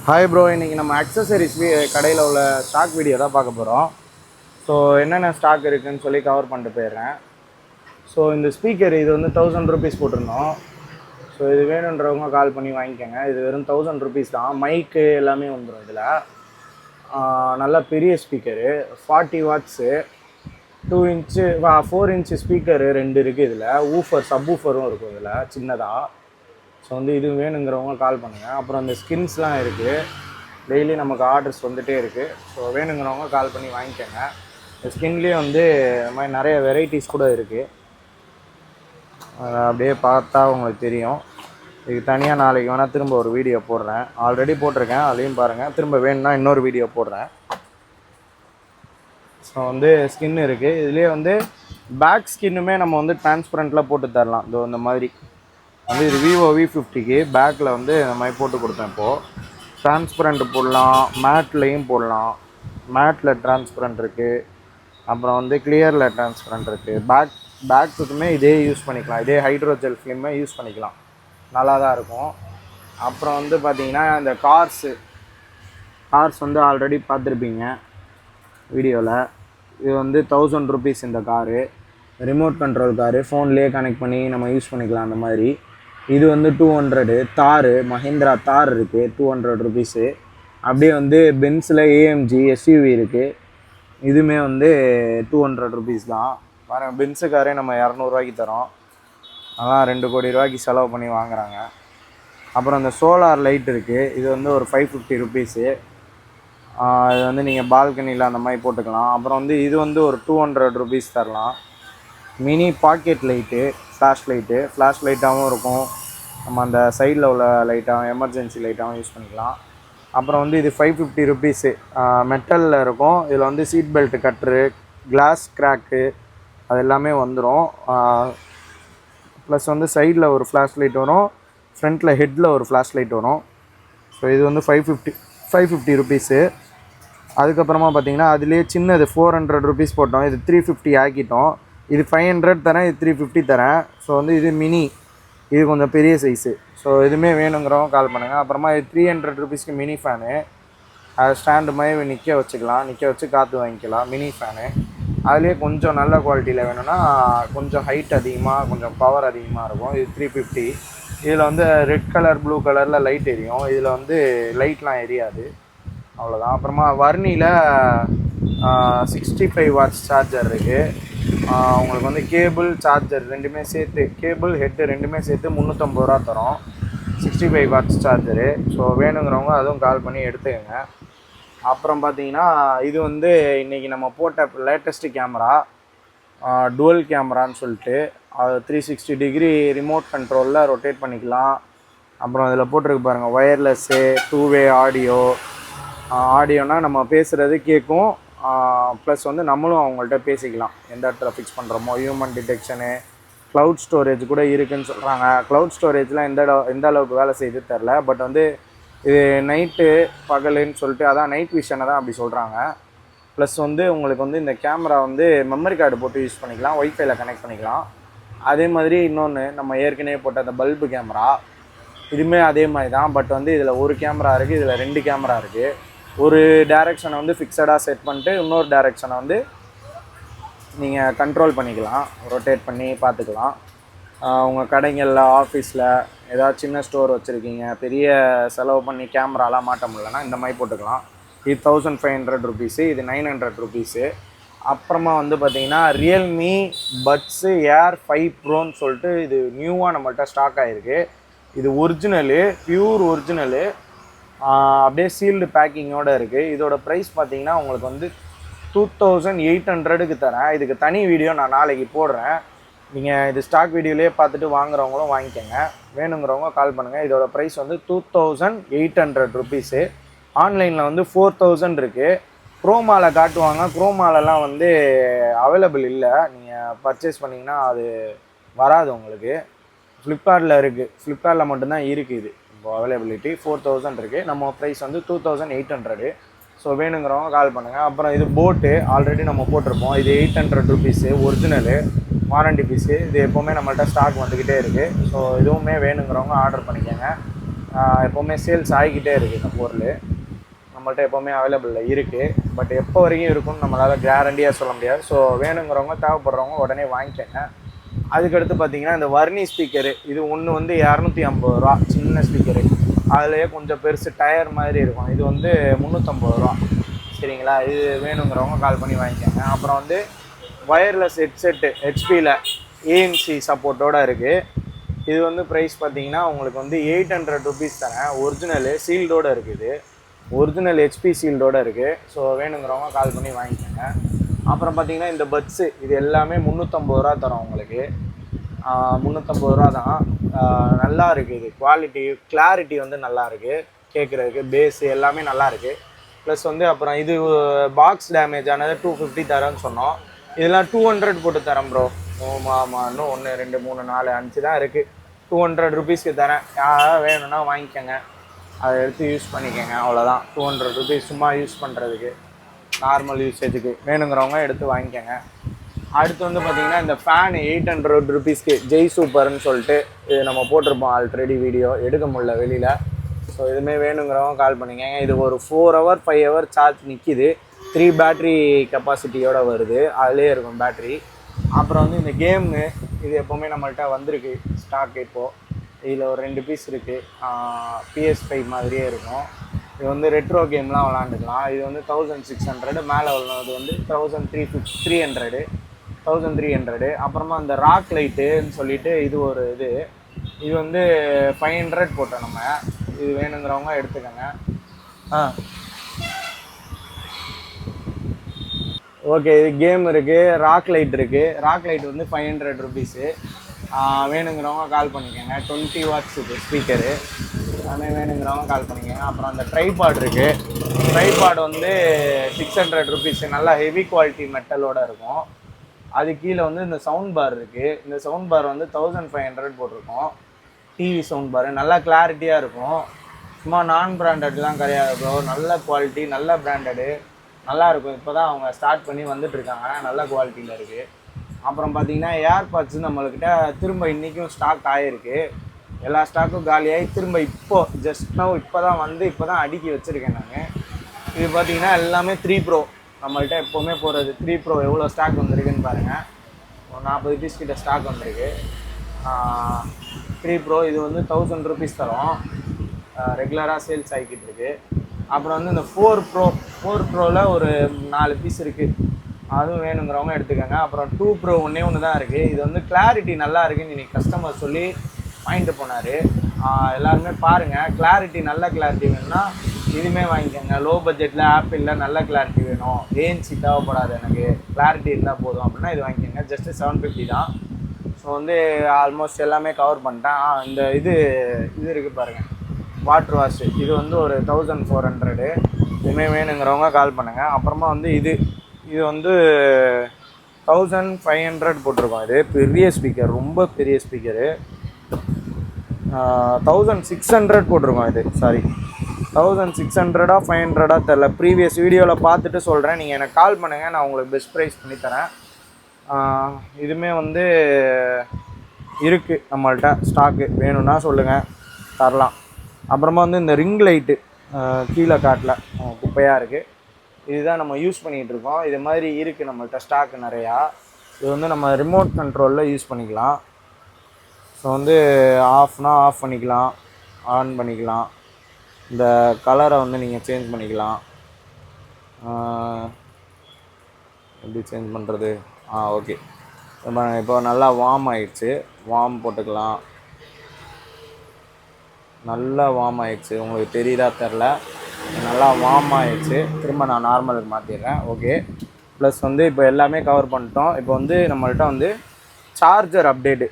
Hi bro, இன்றைக்கி நம்ம accessories கடையில் உள்ள ஸ்டாக் வீடியோ தான் பார்க்க போகிறோம். ஸோ என்னென்ன ஸ்டாக் இருக்குதுன்னு சொல்லி கவர் பண்ணிட்டு போயிடுறேன். ஸோ இந்த ஸ்பீக்கர் இது வந்து 1000 ருபீஸ் போட்டிருந்தோம். ஸோ இது வேணுன்றவங்க கால் பண்ணி வாங்கிக்கோங்க. இது வெறும் 1000 ருபீஸ் தான். மைக்கு எல்லாமே வந்துடும் இதில். நல்ல பெரிய speaker, 40 watts, 2 inch 4 inch speaker 2 இருக்குது இதில். ஊஃபர் சப் ஊஃபரும் இருக்கும் இதில் சின்னதாக. ஸோ வந்து இது வேணுங்கிறவங்க கால் பண்ணுங்கள். அப்புறம் அந்த ஸ்கின்ஸ்லாம் இருக்குது. டெய்லி நமக்கு ஆர்டர்ஸ் வந்துகிட்டே இருக்குது. ஸோ வேணுங்கிறவங்க கால் பண்ணி வாங்கிக்கோங்க. இந்த ஸ்கின்லேயே வந்து இந்த மாதிரி நிறைய வெரைட்டிஸ் கூட இருக்குது. அதை அப்படியே பார்த்தா உங்களுக்கு தெரியும். இதுக்கு தனியாக நாளைக்கு வேணால் திரும்ப ஒரு வீடியோ போடுறேன். ஆல்ரெடி போட்டிருக்கேன், அதையும் பாருங்கள். திரும்ப வேணும்னா இன்னொரு வீடியோ போடுறேன். ஸோ வந்து ஸ்கின் இருக்குது. இதுலேயே வந்து பேக் ஸ்கின்னுமே நம்ம வந்து டிரான்ஸ்பரண்ட்டில் போட்டு தரலாம். இதோ இந்த மாதிரி வந்து இது விவோ V50க்கு பேக்கில் வந்து இந்த மாதிரி போட்டு கொடுத்தேன். இப்போது டிரான்ஸ்பரண்ட் போடலாம், மேட்லேயும் போடலாம். மேட்டில் டிரான்ஸ்பரண்ட் இருக்குது, அப்புறம் வந்து கிளியரில் டிரான்ஸ்பரண்ட் இருக்குது. பேக்குக்குமே இதே யூஸ் பண்ணிக்கலாம். இதே ஹைட்ரோஜெல் ஃபிலிமே யூஸ் பண்ணிக்கலாம். நல்லா தான் இருக்கும். அப்புறம் வந்து பார்த்திங்கன்னா இந்த கார்ஸ் வந்து ஆல்ரெடி பார்த்துருப்பீங்க வீடியோவில். இது வந்து 1000 ருபீஸ் இந்த காரு. ரிமோட் கண்ட்ரோல் காரு, ஃபோன்லேயே கனெக்ட் பண்ணி நம்ம யூஸ் பண்ணிக்கலாம் அந்த மாதிரி. இது வந்து 200. தார், மஹிந்திரா தார் இருக்குது, 200 ருபீஸு. அப்படியே வந்து பென்ஸில் AMG SUV இருக்குது. இதுவுமே வந்து 200 ருபீஸ் தான். பாருங்கள், பென்ஸுக்காரே நம்ம 200 ரூபாய்க்கு தரோம். அதான் 2 கோடி ரூபாய்க்கு செலவு பண்ணி வாங்குகிறாங்க. அப்புறம் இந்த சோலார் லைட் இருக்குது. இது வந்து ஒரு 550 ருபீஸு. இது வந்து நீங்கள் பால்கனியில் அந்த மாதிரி போட்டுக்கலாம். அப்புறம் வந்து இது வந்து ஒரு 200 ருபீஸ் தரலாம். மினி பாக்கெட் லைட்டு, ஃப்ளாஷ் லைட்டாகவும் இருக்கும். நம்ம அந்த சைடில் உள்ள லைட்டாகவும் எமர்ஜென்சி லைட்டாகவும் யூஸ் பண்ணிக்கலாம். அப்புறம் வந்து இது 550 ருபீஸு. மெட்டலில் இருக்கும். இதில் வந்து சீட் பெல்ட் கட்ரு, கிளாஸ் கிராக்கு அது எல்லாமே வந்துடும். ப்ளஸ் வந்து சைடில் ஒரு ஃப்ளாஷ் லைட் வரும், ஃப்ரண்ட்டில் ஹெட்டில் ஒரு ஃப்ளாஷ் லைட் வரும். ஸோ இது வந்து 550 ருபீஸு. அதுக்கப்புறமா பார்த்திங்கன்னா அதுலேயே சின்னது 400 ருபீஸ் போட்டோம். இது 350 ஆக்கிட்டோம். இது 500 தரேன், இது 350 தரேன். ஸோ வந்து இது மினி, இது கொஞ்சம் பெரிய சைஸு. ஸோ இதுவுமே வேணுங்கிறவங்க கால் பண்ணுங்கள். அப்புறமா இது 300 ருபீஸ்க்கு மினி ஃபேனு. அது ஸ்டாண்டு மாதிரி நிற்க வச்சு காற்று வாங்கிக்கலாம். மினி ஃபேனு அதுலேயே கொஞ்சம் நல்ல குவாலிட்டியில் வேணும்னா கொஞ்சம் ஹைட் அதிகமாக, கொஞ்சம் பவர் அதிகமாக இருக்கும். இது 350. இதில் வந்து ரெட் கலர், ப்ளூ கலரில் லைட் எரியும். இதில் வந்து லைட்லாம் எரியாது, அவ்வளோதான். அப்புறமா வர்னியில் 65 வாட்ஸ் சார்ஜர் இருக்குது. உங்களுக்கு வந்து கேபிள், சார்ஜர் ரெண்டுமே சேர்த்து, கேபிள் ஹெட்டு ரெண்டுமே சேர்த்து 350 ரூபா தரோம். 65 வாட்ஸ் சார்ஜரு. ஸோ வேணுங்கிறவங்க அதுவும் கால் பண்ணி எடுத்துக்கோங்க. அப்புறம் பார்த்தீங்கன்னா இது வந்து இன்றைக்கி நம்ம போட்ட லேட்டஸ்ட்டு கேமரா, டுவல் கேமரான்னு சொல்லிட்டு. அது 360 டிகிரி ரிமோட் கண்ட்ரோலில் ரொட்டேட் பண்ணிக்கலாம். அப்புறம் அதில் போட்டிருக்கு பாருங்கள், ஒயர்லெஸ்ஸு, 2-வே ஆடியோனால் நம்ம பேசுகிறது கேட்கும். ப்ளஸ் வந்து நம்மளும் அவங்கள்ட்ட பேசிக்கலாம். எந்த இடத்துல ஃபிக்ஸ் பண்ணுறோமோ. ஹியூமன் டிடெக்ஷனு, க்ளவுட் ஸ்டோரேஜ் கூட இருக்குதுன்னு சொல்கிறாங்க. க்ளவுட் ஸ்டோரேஜ்லாம் எந்த அளவுக்கு வேலை செய்யுது தெரில. பட் வந்து இது நைட்டு பகலுன்னு சொல்லிட்டு, அதான் நைட் விஷனை தான் அப்படி சொல்கிறாங்க. ப்ளஸ் வந்து உங்களுக்கு வந்து இந்த கேமரா வந்து மெமரி கார்டு போட்டு யூஸ் பண்ணிக்கலாம், ஒய்ஃபைல கனெக்ட் பண்ணிக்கலாம். அதே மாதிரி இன்னொன்று நம்ம ஏற்கனவே போட்ட அந்த பல்பு கேமரா, இதுவுமே அதே மாதிரி தான். பட் வந்து இதில் ஒரு கேமரா இருக்குது, இதில் 2 கேமரா இருக்குது. ஒரு டைரெக்ஷனை வந்து ஃபிக்ஸடாக செட் பண்ணிட்டு இன்னொரு டைரெக்ஷனை வந்து நீங்கள் கண்ட்ரோல் பண்ணிக்கலாம், ரொட்டேட் பண்ணி பார்த்துக்கலாம். உங்கள் கடைகளில், ஆஃபீஸில் ஏதாவது சின்ன ஸ்டோர் வச்சுருக்கீங்க, பெரிய செலவு பண்ணி கேமராலாம் மாட்ட முடியலன்னா இந்த மாதிரி போட்டுக்கலாம். இது 1500 ருபீஸு. இது 900 ருபீஸு. அப்புறமா வந்து பார்த்திங்கன்னா ரியல்மி பட்ஸு ஏர் 5 ப்ரோன்னு சொல்லிட்டு இது நியூவாக நம்மள்கிட்ட ஸ்டாக் ஆகிருக்கு. இது ஒரிஜினலு, பியூர் ஒரிஜினலு, அப்படியே சீல்டு பேக்கிங்கோடு இருக்குது. இதோட ப்ரைஸ் பார்த்திங்கன்னா உங்களுக்கு வந்து 2800க்கு தரேன். இதுக்கு தனி வீடியோ நான் நாளைக்கு போடுறேன். நீங்கள் இது ஸ்டாக் வீடியோலேயே பார்த்துட்டு வாங்குறவங்களும் வாங்கிக்கோங்க. வேணுங்கிறவங்க கால் பண்ணுங்கள். இதோட ப்ரைஸ் வந்து 2800 ருபீஸு. ஆன்லைனில் வந்து 4000 இருக்குது. குரோமாவில் காட்டுவாங்க. குரோமாலலாம் வந்து அவைலபிள் இல்லை. நீங்கள் பர்ச்சேஸ் பண்ணிங்கன்னா அது வராது உங்களுக்கு. ஃப்ளிப்கார்ட்டில் இருக்குது, ஃப்ளிப்கார்ட்டில் மட்டும்தான் இருக்குது. இது இப்போ அவைலபிலிட்டி 4000 இருக்குது. நம்ம ப்ரைஸ் வந்து 2800. ஸோ வேணுங்கிறவங்க கால் பண்ணுங்கள். அப்புறம் இது போட்டு ஆல்ரெடி நம்ம போட்டிருப்போம். இது 800 ருபீஸு, ஒரிஜினலு, வாரண்டி பீஸு. இது எப்போவுமே நம்மள்கிட்ட ஸ்டாக் வந்துக்கிட்டே இருக்குது. ஸோ இதுவுமே வேணுங்கிறவங்க ஆர்டர் பண்ணிக்கோங்க. எப்போவுமே சேல்ஸ் ஆகிக்கிட்டே இருக்குது இந்த பொருள். நம்மள்ட்ட எப்போவுமே அவைலபிளில் இருக்குது. பட் எப்போ வரைக்கும் இருக்கும்னு நம்மளால் கேரண்டியாக சொல்ல முடியாது. ஸோ வேணுங்கிறவங்க தேவைப்படுறவங்க உடனே வாங்கிக்கோங்க. அதுக்கடுத்து பார்த்தீங்கன்னா இந்த வர்னி ஸ்பீக்கரு, இது ஒன்று வந்து 250 ரூபா சின்ன ஸ்பீக்கரு. அதுலேயே கொஞ்சம் பெருசு டயர் மாதிரி இருக்கும். இது வந்து 350 ரூபா. சரிங்களா? இது வேணுங்கிறவங்க கால் பண்ணி வாங்கிக்கோங்க. அப்புறம் வந்து வயர்லெஸ் ஹெட்செட்டு ஹெச்பியில் ஏஎன்சி சப்போர்ட்டோடு இருக்குது. இது வந்து ப்ரைஸ் பார்த்தீங்கன்னா உங்களுக்கு வந்து 800 ருபீஸ் தரேன். ஒரிஜினலு சீல்டோடு இருக்குது. ஒரிஜினல் ஹெச்பி சீல்டோடு இருக்குது. ஸோ வேணுங்கிறவங்க கால் பண்ணி வாங்கிக்கோங்க. அப்புறம் பார்த்தீங்கன்னா இந்த பட்ஸு இது எல்லாமே 350 ரூபா தரோம் உங்களுக்கு. 350 ரூபா தான். நல்லா இருக்குது. இது குவாலிட்டி கிளாரிட்டி வந்து நல்லா இருக்குது கேட்குறதுக்கு. பேஸு எல்லாமே நல்லா இருக்குது. ப்ளஸ் வந்து அப்புறம் இது பாக்ஸ் டேமேஜ் ஆனது 250 தரேன்னு சொன்னோம். இதெல்லாம் 200 போட்டு தரேன் ப்ரோ. ஆமாம், இன்னும் 1 2 3 4 5 தான் இருக்குது. 200 ருபீஸ்க்கு தரேன். யாராவது வேணும்னா வாங்கிக்கோங்க. அதை எடுத்து யூஸ் பண்ணிக்கோங்க. அவ்வளோதான். 200 ருபீஸ் சும்மா யூஸ் பண்ணுறதுக்கு, நார்மல் யூசேஜுக்கு வேணுங்கிறவங்க எடுத்து வாங்கிக்கோங்க. அடுத்து வந்து பார்த்திங்கன்னா இந்த ஃபேனு 800 ருபீஸ்க்கு ஜெய் சூப்பர்னு சொல்லிட்டு இது நம்ம போட்டிருப்போம் ஆல்ரெடி வீடியோ, எடுக்க முடியல வெளியில். ஸோ இதுவுமே வேணுங்கிறவங்க கால் பண்ணிக்கோங்க. இது ஒரு 4 hour 5 hour சார்ஜ் நிற்கிது. 3 பேட்ரி கெப்பாசிட்டியோடு வருது. அதிலே இருக்கும் பேட்ரி. அப்புறம் வந்து இந்த கேமு இது எப்போவுமே நம்மள்கிட்ட வந்திருக்கு ஸ்டாக். இப்போது இதில் ஒரு 2 பீஸ் இருக்குது. PS5 மாதிரியே இருக்கும். இது வந்து ரெட்ரோ கேம்லாம் விளாண்டுக்கலாம். இது வந்து 1600. மேலே உள்ளது வந்து 1300. அப்புறமா இந்த ராக் லைட்டுன்னு சொல்லிட்டு இது ஒரு இது வந்து 500 போட்டோம் நம்ம. இது வேணுங்கிறவங்க எடுத்துக்கோங்க. ஓகே, இது கேம் இருக்குது. ராக் லைட் இருக்குது. ராக் லைட் வந்து 500 ருபீஸு. வேணுங்கிறவங்க கால் பண்ணிக்கோங்க. 20 வாட்ஸ் இது ஸ்பீக்கரு. அதுமாதிரி வேணுங்கிறவங்க கால் பண்ணிக்கோங்க. அப்புறம் அந்த ட்ரைபாட் இருக்குது. ட்ரைபாட் வந்து 600 ருபீஸு. நல்லா ஹெவி குவாலிட்டி மெட்டலோடு இருக்கும். அது கீழே வந்து இந்த சவுண்ட் பார் இருக்குது. இந்த சவுண்ட் பார் வந்து 1500 போட்டிருக்கோம். டிவி சவுண்ட் பார் நல்லா கிளாரிட்டியாக இருக்கும். சும்மா நான் பிராண்டட்லாம் கிடையாது ப்ரோ. நல்ல குவாலிட்டி, நல்ல பிராண்டடு, நல்லாயிருக்கும். இப்போ தான் அவங்க ஸ்டார்ட் பண்ணி வந்துட்டுருக்காங்க. நல்ல குவாலிட்டியில் இருக்குது. அப்புறம் பார்த்திங்கன்னா ஏர்பாட்ஸ் நம்மள்கிட்ட திரும்ப இன்றைக்கும் ஸ்டாக் ஆகிருக்கு. எல்லா ஸ்டாக்கும் காலியாகி திரும்ப இப்போது ஜஸ்ட் நவ் இப்போ தான் அடுக்கி வச்சுருக்கேன் நான். இது பார்த்திங்கன்னா எல்லாமே 3 Pro. நம்மள்கிட்ட எப்போவுமே போகிறது 3 Pro. எவ்வளோ ஸ்டாக் வந்திருக்குன்னு பாருங்கள். ஒரு 40 பீஸ் கிட்ட ஸ்டாக் வந்திருக்கு. 3 Pro இது வந்து 1000 ருபீஸ் தரோம். ரெகுலராக சேல்ஸ் ஆகிக்கிட்டு இருக்குது. அப்புறம் வந்து இந்த 4 Proவில் ஒரு 4 பீஸ் இருக்குது. அதுவும் வேணுங்கிறவங்க எடுத்துக்கோங்க. அப்புறம் 2 Pro ஒன்று தான் இருக்குது. இது வந்து கிளாரிட்டி நல்லா இருக்குதுன்னு இன்றைக்கி கஸ்டமர் சொல்லி வாங்கிட்டு போனார். எல்லாருமே பாருங்கள். கிளாரிட்டி நல்ல கிளாரிட்டி வேணும்னா இதுவுமே வாங்கிக்கோங்க. லோ பட்ஜெட்டில் ஆப்பிளில் நல்ல கிளாரிட்டி வேணும், ஏஎன்சி தேவைப்படாது, எனக்கு கிளாரிட்டி இருந்தால் போதும் அப்படின்னா இது வாங்கிக்கோங்க. ஜஸ்ட்டு 750 தான். ஸோ வந்து ஆல்மோஸ்ட் எல்லாமே கவர் பண்ணிட்டேன். இந்த இது இருக்குது பாருங்கள், வாட்டர் வாஷு. இது வந்து ஒரு 1400. இதுவுமே வேணுங்கிறவங்க கால் பண்ணுங்கள். அப்புறமா வந்து இது வந்து 1500 போட்டிருக்கோம். இது பெரிய ஸ்பீக்கர், ரொம்ப பெரிய ஸ்பீக்கரு. 1600 போட்டிருக்கோம். இது 1600 500 தெரில. ப்ரீவியஸ் வீடியோவில் பார்த்துட்டு சொல்கிறேன். நீங்கள் எனக்கு கால் பண்ணுங்கள், நான் உங்களுக்கு பெஸ்ட் ப்ரைஸ் பண்ணித்தரேன். இதுவுமே வந்து இருக்குது நம்மள்கிட்ட ஸ்டாக்கு. வேணும்னா சொல்லுங்கள், தரலாம். அப்புறமா வந்து இந்த ரிங் லைட்டு கீழே காட்டில் குப்பையாக இருக்குது. இதுதான் நம்ம யூஸ் பண்ணிகிட்ருக்கோம். இது மாதிரி இருக்குது நம்மள்கிட்ட ஸ்டாக்கு நிறையா. இது வந்து நம்ம ரிமோட் கண்ட்ரோலில் யூஸ் பண்ணிக்கலாம். ஸோ வந்து ஆஃப்னா ஆஃப் பண்ணிக்கலாம், ஆன் பண்ணிக்கலாம். இந்த கலரை வந்து நீங்கள் சேஞ்ச் பண்ணிக்கலாம். எப்படி சேஞ்ச் பண்ணுறது? ஓகே. இப்போ நல்லா வார்ம் ஆகிடுச்சு. வார்ம் போட்டுக்கலாம். நல்லா வார்ம் ஆகிடுச்சு. உங்களுக்கு தெரியுதா தெரில, நல்லா வார்ம் ஆகிடுச்சு. திரும்ப நான் நார்மலுக்கு மாற்றிடுறேன். ஓகே. ப்ளஸ் வந்து இப்போ எல்லாமே கவர் பண்ணிட்டோம். இப்போ வந்து நம்மள்கிட்ட வந்து சார்ஜர் அப்டேட்டு.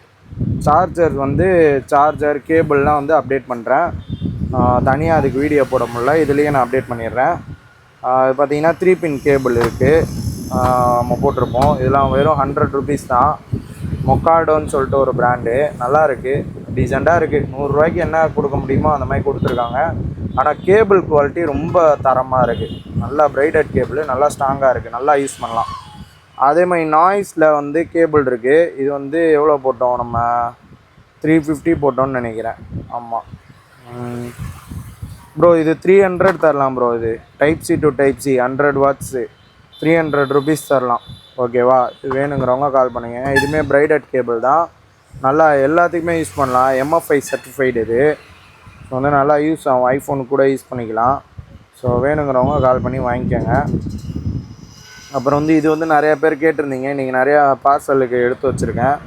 சார்ஜர் கேபிள்லாம் வந்து அப்டேட் பண்ணுறேன். தனியாக அதுக்கு வீடியோ போட முடியல, இதுலேயே நான் அப்டேட் பண்ணிடுறேன். இது பார்த்திங்கன்னா 3 pin கேபிள் இருக்குது. நம்ம போட்டிருப்போம். இதெல்லாம் வெறும் 100 ருபீஸ் தான். மொக்காடோன்னு சொல்லிட்டு ஒரு பிராண்டு. நல்லா இருக்குது, டீசெண்டாக இருக்குது. 100 ரூபாய்க்கு என்ன கொடுக்க முடியுமோ அந்த மாதிரி கொடுத்துருக்காங்க. ஆனால் கேபிள் குவாலிட்டி ரொம்ப தரமாக இருக்குது. நல்லா பிரைடட் கேபிள், நல்லா ஸ்ட்ராங்காக இருக்குது, நல்லா யூஸ் பண்ணலாம். அதே மாதிரி நாய்ஸில் வந்து கேபிள் இருக்குது. இது வந்து எவ்வளோ போட்டோம் நம்ம? 350 போட்டோம்னு நினைக்கிறேன். ஆமாம், ப்ரோ இது 300 தரலாம் ப்ரோ. இது type C to type C 100 watts 300 rupees தரலாம். ஓகேவா? இது வேணுங்கிறவங்க கால் பண்ணுங்க. இதுவுமே பிரைடட் கேபிள் தான், நல்லா எல்லாத்துக்குமே யூஸ் பண்ணலாம். MFI சர்டிஃபைடு இது. ஸோ வந்து நல்லா யூஸ் ஆகும், ஐஃபோன் கூட யூஸ் பண்ணிக்கலாம். ஸோ வேணுங்கிறவங்க கால் பண்ணி வாங்கிக்கோங்க. அப்புறம் வந்து இது வந்து நிறையா பேர் கேட்டிருந்தீங்க, இன்றைக்கி நிறையா பார்சலுக்கு எடுத்து வச்சுருக்கேன்.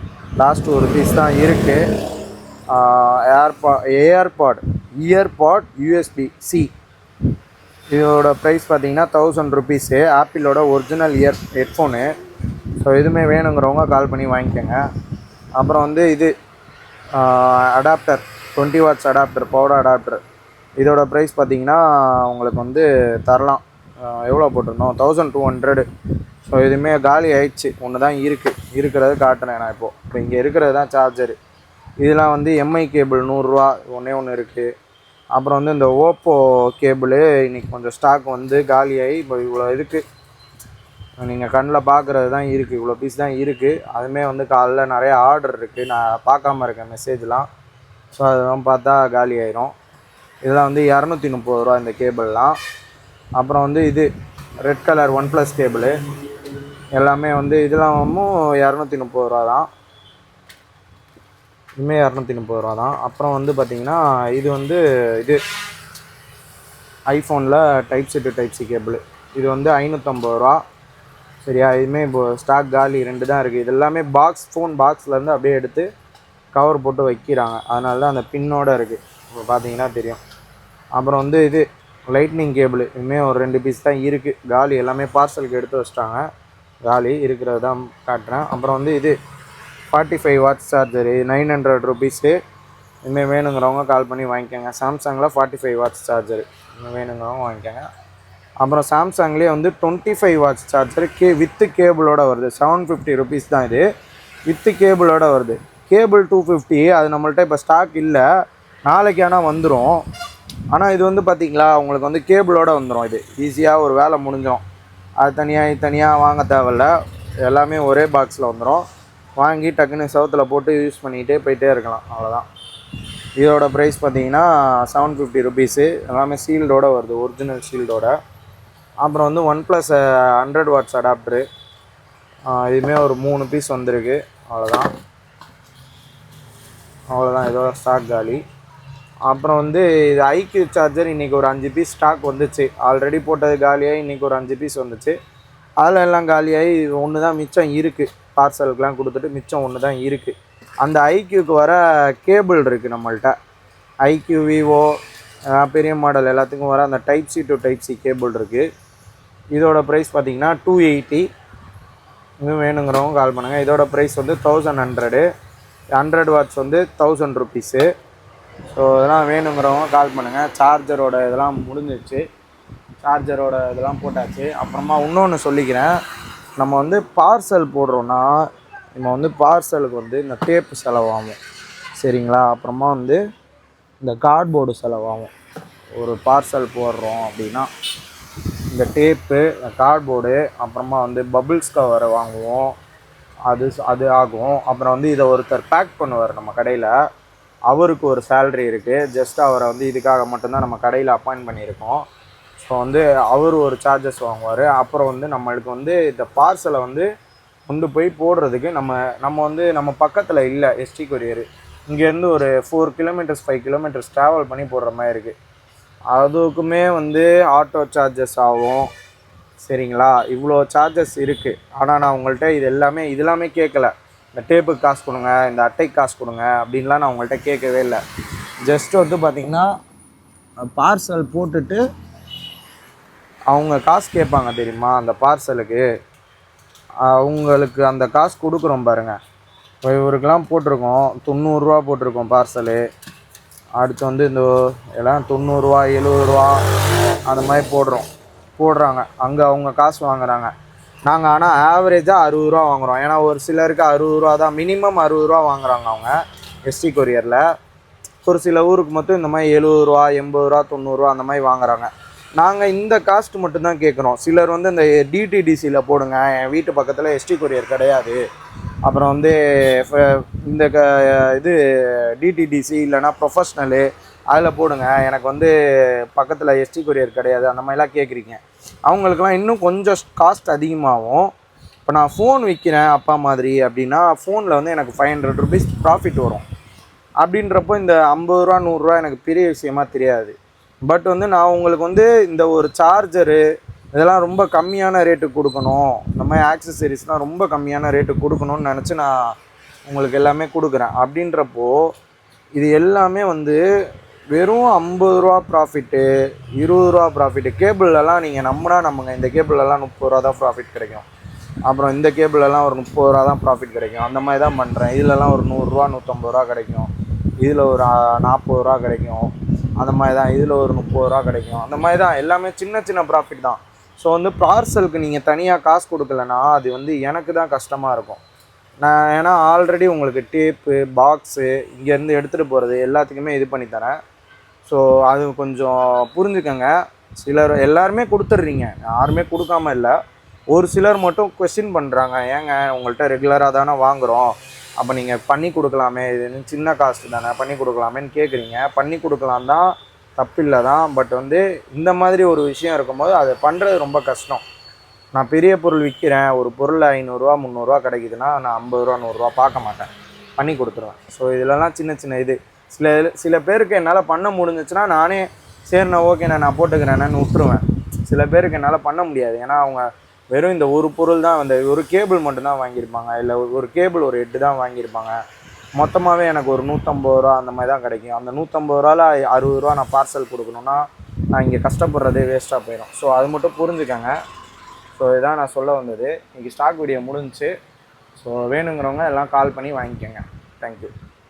லாஸ்ட் ஒரு பீஸ் தான் இருக்குது. AirPod earpod USB-C. இதோட ப்ரைஸ் பார்த்தீங்கன்னா 1000 ருபீஸு. ஆப்பிளோட ஒரிஜினல் ஹெட்ஃபோனு. ஸோ இதுவுமே வேணுங்கிறவங்க கால் பண்ணி வாங்கிக்கோங்க. அப்புறம் வந்து இது adapter 20 watts adapter, power adapter. இதோட ப்ரைஸ் பார்த்தீங்கன்னா உங்களுக்கு வந்து தரலாம். எவ்வளோ போட்டிருந்தோம்? 1200. ஸோ இதுவுமே காலி ஆயிடுச்சு. ஒன்று தான் இருக்கிறது காட்டுறேன் நான் இப்போ இங்கே இருக்கிறது தான் சார்ஜரு. இதெல்லாம் வந்து MI கேபிள் 100 ரூபா ஒன்று இருக்குது. அப்புறம் வந்து இந்த ஓப்போ கேபிள் இன்றைக்கி கொஞ்சம் ஸ்டாக் வந்து காலியாகி இப்போ இவ்வளோ இருக்குது. நீங்கள் கண்ணில் பார்க்குறது தான் இருக்குது, இவ்வளோ பீஸ் தான் இருக்குது. அதுவுமே வந்து காலைல நிறைய ஆர்டர் இருக்குது, நான் பார்க்காம இருக்கேன் மெசேஜ்லாம். ஸோ அதெல்லாம் பார்த்தா காலி ஆயிரும். இதெல்லாம் வந்து 230 ரூபா இந்த கேபிள்லாம். அப்புறம் வந்து இது ரெட் கலர் OnePlus கேபிள் எல்லாமே வந்து இதெல்லாம் 230 ரூபா தான். இதுவுமே 230 ரூபா தான். அப்புறம் வந்து பார்த்திங்கன்னா இது வந்து இது ஐஃபோனில் type C to type C cable. இது வந்து 550 ரூபா. சரியா? இதுவுமே இப்போது ஸ்டாக் காலி 2 தான் இருக்குது. இது எல்லாமே ஃபோன் பாக்ஸ்லேருந்து அப்படியே எடுத்து கவர் போட்டு வைக்கிறாங்க, அதனால தான் அந்த பின்னோடு இருக்குது. இப்போ பார்த்தீங்கன்னா தெரியும். அப்புறம் வந்து இது லைட்னிங் கேபிள். இதுவுமே ஒரு 2 பீஸ் தான் இருக்குது, காலி. எல்லாமே பார்சலுக்கு எடுத்து வச்சிட்டாங்க, காலி. இருக்கிறது தான் காட்டுறேன். அப்புறம் வந்து இது 45 வாட்ஸ் சார்ஜரு 900 ருபீஸு. இதுமாதிரி வேணுங்கிறவங்க கால் பண்ணி வாங்கிக்கோங்க. சாம்சங்கில் 45 வாட்ஸ் சார்ஜரு வேணுங்கிறவங்க வாங்கிக்கோங்க. அப்புறம் சாம்சங்லேயே வந்து 25 வாட்ஸ் சார்ஜரு வித்து கேபிளோடு வருது. 750 ருபீஸ் தான் இது, வித்து கேபிளோடு வருது. கேபிள் 250. அது நம்மள்ட்ட இப்போ ஸ்டாக் இல்லை, நாளைக்கு ஆனால் வந்துடும். ஆனால் இது வந்து பார்த்திங்களா உங்களுக்கு வந்து கேபிளோடு வந்துடும். இது ஈஸியாக ஒரு வேலை முடிஞ்சிடும். அது தனியாக வாங்க தேவையில்ல, எல்லாமே ஒரே பாக்ஸில் வந்துடும். வாங்கி டக்குன்னு சவுத்தில் போட்டு யூஸ் பண்ணிக்கிட்டே போயிட்டே இருக்கலாம், அவ்வளோதான். இதோட ப்ரைஸ் பார்த்தீங்கன்னா 750 ருபீஸு. எல்லாமே சீல்டோடு வருது, ஒரிஜினல் சீல்டோட. அப்புறம் வந்து OnePlus 100 வாட்ஸ் அடாப்டரு. இதுவுமே ஒரு 3 பீஸ் வந்திருக்கு, அவ்வளோதான். இதோட ஸ்டாக் காலி. அப்புறம் வந்து இது IQ சார்ஜர் இன்றைக்கி ஒரு 5 பீஸ் ஸ்டாக் வந்துச்சு. ஆல்ரெடி போட்டது காலியாகி இன்றைக்கி ஒரு 5 பீஸ் வந்துச்சு. அதில் எல்லாம் காலியாகி ஒன்று தான் மிச்சம் இருக்குது. பார்சலுக்கெலாம் கொடுத்துட்டு மிச்சம் ஒன்று தான் இருக்குது. அந்த IQக்கு வர கேபிள் இருக்குது நம்மள்ட்ட. IQ Vivo பெரிய மாடல் எல்லாத்துக்கும் வர அந்த type C to type C cable இருக்குது. இதோட ப்ரைஸ் பார்த்திங்கன்னா 280. இன்னும் வேணுங்கிறவங்க கால் பண்ணுங்கள். இதோட ப்ரைஸ் வந்து 1100. 100 வாட்ஸ் வந்து 1000 ருபீஸு. ஸோ இதெல்லாம் வேணுங்கிறவங்க கால் பண்ணுங்கள். சார்ஜரோட இதெல்லாம் முடிஞ்சிச்சு, சார்ஜரோட இதெல்லாம் போட்டாச்சு. அப்புறமா இன்னொன்று சொல்லிக்கிறேன், நம்ம வந்து பார்சல் போடுறோன்னா நம்ம வந்து பார்சலுக்கு வந்து இந்த டேப்பு செலவாகும், சரிங்களா? அப்புறமா வந்து இந்த கார்ட்போர்டு செலவாகும். ஒரு பார்சல் போடுறோம் அப்படின்னா இந்த டேப்பு, கார்ட்போர்டு, அப்புறமா வந்து பபிள்ஸ் கவர் வாங்குவோம், அது ஆகும். அப்புறம் வந்து இதை ஒருத்தர் பேக் பண்ணுவார் நம்ம கடையில், அவருக்கு ஒரு சேல்ரி இருக்குது. ஜஸ்ட் அவரை வந்து இதுக்காக மட்டும்தான் நம்ம கடையில் அப்பாயிண்ட் பண்ணியிருக்கோம். ஸோ வந்து அவர் ஒரு சார்ஜஸ் வாங்குவார். அப்புறம் வந்து நம்மளுக்கு வந்து இந்த பார்சலை வந்து கொண்டு போய் போடுறதுக்கு நம்ம வந்து நம்ம பக்கத்தில் இல்லை ST கொரியர். இங்கேருந்து ஒரு 4 கிலோமீட்டர்ஸ் 5 கிலோமீட்டர்ஸ் ட்ராவல் பண்ணி போடுற மாதிரி இருக்குது. அதுக்குமே வந்து ஆட்டோ சார்ஜஸ் ஆகும், சரிங்களா? இவ்வளோ சார்ஜஸ் இருக்குது. ஆனால் நான் உங்கள்கிட்ட இதெல்லாமே கேட்கல. இந்த டேப்புக்கு காசு கொடுங்க, இந்த அட்டைக்கு காசு கொடுங்க அப்படின்லாம் நான் உங்கள்கிட்ட கேட்கவே இல்லை. ஜஸ்ட் வந்து பார்த்திங்கன்னா பார்சல் போட்டுட்டு அவங்க காசு கேட்பாங்க தெரியுமா, அந்த பார்சலுக்கு அவங்களுக்கு அந்த காசு கொடுக்குறோம் பாருங்கள். இப்போ இவருக்கெல்லாம் போட்டிருக்கோம் 90 ரூபா போட்டிருக்கோம் பார்சலு. அடுத்து வந்து இந்த எல்லாம் 90 ரூபா 70 ரூபா அந்த மாதிரி போடுறாங்க. அங்கே அவங்க காசு வாங்குறாங்க. நாங்கள் ஆனால் ஆவரேஜாக 60 ரூபா வாங்குகிறோம். ஏன்னா ஒரு சிலருக்கு 60 ரூபா தான், மினிமம் 60 ரூபா வாங்குறாங்க அவங்க ST கொரியரில். ஒரு சில ஊருக்கு மட்டும் இந்த மாதிரி 70 ரூபா 80 ரூபா 90 ரூபா அந்த மாதிரி வாங்குறாங்க. நாங்கள் இந்த காஸ்ட் மட்டும்தான் கேட்குறோம். சிலர் வந்து இந்த DTDCயில் போடுங்க, என் வீட்டு பக்கத்தில் ST கொரியர் கிடையாது, அப்புறம் வந்து இந்த இது DTDC இல்லைனா ப்ரொஃபஷ்னலு அதில் போடுங்க. எனக்கு வந்து பக்கத்தில் எஸ்டி கொரியர் கிடையாது, அந்த மாதிரிலாம் கேட்குறீங்க. அவங்களுக்குலாம் இன்னும் கொஞ்சம் காஸ்ட் அதிகமாகும். இப்போ நான் ஃபோன் விற்கிறேன் அப்பா மாதிரி அப்படின்னா, ஃபோனில் வந்து எனக்கு 500 ருபீஸ் ப்ராஃபிட் வரும். அப்படின்றப்போ இந்த 50 ரூபா 100 ரூபா எனக்கு பெரிய விஷயமா தெரியாது. பட் வந்து நான் உங்களுக்கு வந்து இந்த ஒரு சார்ஜரு இதெல்லாம் ரொம்ப கம்மியான ரேட்டுக்கு கொடுக்கணும், இந்த மாதிரி ஆக்சசரிஸ்லாம் ரொம்ப கம்மியான ரேட்டுக்கு கொடுக்கணும்னு நினச்சி நான் உங்களுக்கு எல்லாமே கொடுக்குறேன். அப்படின்றப்போ இது எல்லாமே வந்து வெறும் 50 ரூபா ப்ராஃபிட்டு, 20 ரூபா ப்ராஃபிட்டு. கேபிள்லலாம் நீங்கள் நம்பினா நம்புங்க, இந்த கேபிள்லலாம் 30 ரூபா தான் ப்ராஃபிட் கிடைக்கும். அப்புறம் இந்த கேபிளெல்லாம் ஒரு 30 ரூபா தான் ப்ராஃபிட் கிடைக்கும். அந்த மாதிரி தான் பண்ணுறேன். இதிலலாம் ஒரு 100 ரூபா 150 ரூபா கிடைக்கும். இதில் ஒரு 40 ரூபா கிடைக்கும். அந்த மாதிரி தான் இதில் ஒரு 30 ரூபா கிடைக்கும். அந்த மாதிரி தான் எல்லாமே சின்ன சின்ன ப்ராஃபிட் தான். ஸோ வந்து பார்சலுக்கு நீங்கள் தனியாக காசு கொடுக்கலன்னா அது வந்து எனக்கு தான் கஷ்டமாக இருக்கும். நான் ஏன்னா ஆல்ரெடி உங்களுக்கு டேப்பு, பாக்ஸு, இங்கேருந்து எடுத்துகிட்டு போகிறது எல்லாத்துக்குமே இது பண்ணி தரேன். ஸோ அது கொஞ்சம் புரிஞ்சுக்கங்க. சிலர் எல்லாருமே கொடுத்துட்றீங்க, யாருமே கொடுக்காம இல்லை. ஒரு சிலர் மட்டும் கொஸ்டின் பண்ணுறாங்க, ஏங்க உங்கள்கிட்ட ரெகுலராக தானே வாங்குகிறோம், அப்போ நீங்கள் பண்ணி கொடுக்கலாமே, இது சின்ன காஸ்ட்டு தானே பண்ணி கொடுக்கலாமேன்னு கேட்குறீங்க. பண்ணி கொடுக்கலாம் தான், தப்பில்லை தான். பட் வந்து இந்த மாதிரி ஒரு விஷயம் இருக்கும்போது அதை பண்ணுறது ரொம்ப கஷ்டம். நான் பெரிய பொருள் விற்கிறேன், ஒரு பொருள் 500 ரூபா 300 ரூபா கிடைக்குதுன்னா நான் 50 ரூபா 100 ரூபா பார்க்க மாட்டேன், பண்ணி கொடுத்துருவேன். ஸோ இதிலலாம் சின்ன சின்ன இது சில பேருக்கு என்னால் பண்ண முடிஞ்சிச்சுன்னா நானே சரிண்ணா ஓகேண்ணா நான் போட்டுக்கிறேன்னு விட்டுருவேன். சில பேருக்கு என்னால் பண்ண முடியாது. ஏன்னா அவங்க வெறும் இந்த ஒரு பொருள் தான், அந்த ஒரு கேபிள் மட்டும்தான் வாங்கியிருப்பாங்க, இல்லை ஒரு கேபிள் ஒரு 8 தான் வாங்கியிருப்பாங்க. மொத்தமாகவே எனக்கு ஒரு 150 ரூபா அந்த மாதிரி தான் கிடைக்கும். அந்த 150 ரூபாவில் 60 ரூபா நான் பார்சல் கொடுக்கணுன்னா நான் இங்கே கஷ்டப்படுறதே வேஸ்ட்டாக போயிடும். ஸோ அது மட்டும் புரிஞ்சுக்கங்க. ஸோ இதான் நான் சொல்ல வந்தது. இன்றைக்கி ஸ்டாக் வீடியோ முடிஞ்சிச்சு. ஸோ வேணுங்கிறவங்க எல்லாம் கால் பண்ணி வாங்கிக்கோங்க. தேங்க்யூ.